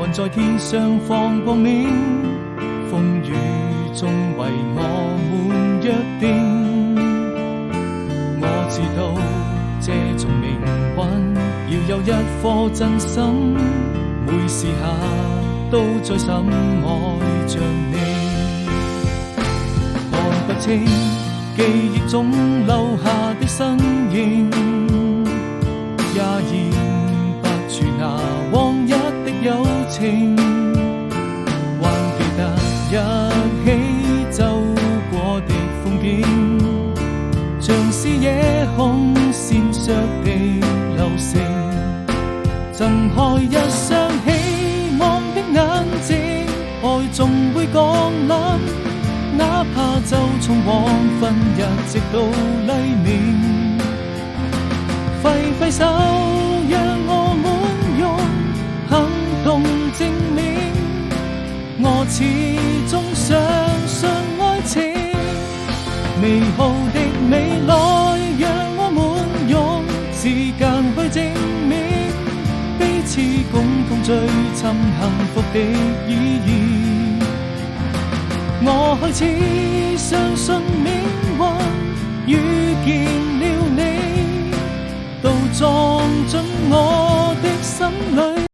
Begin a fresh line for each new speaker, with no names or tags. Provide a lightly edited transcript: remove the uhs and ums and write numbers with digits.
還在天上放光明，風雨中為我們約定。我知道這種命運要有一顆真心，每時刻都在深愛着你。看不清記憶中留下的身影，也驗不出那往日的友情，還記得一起走過的風景，像是夜空閃爍的流星，睜開一雙希望的眼睛，愛總會降臨，哪怕就從黃昏一直到黎明。揮揮手，讓我們用行動證明，我始終相信愛情。美好的未來，讓我們用時間去證明，彼此共同追尋幸福的意義。我開始相信命運，遇見了你，都撞進我的心裏。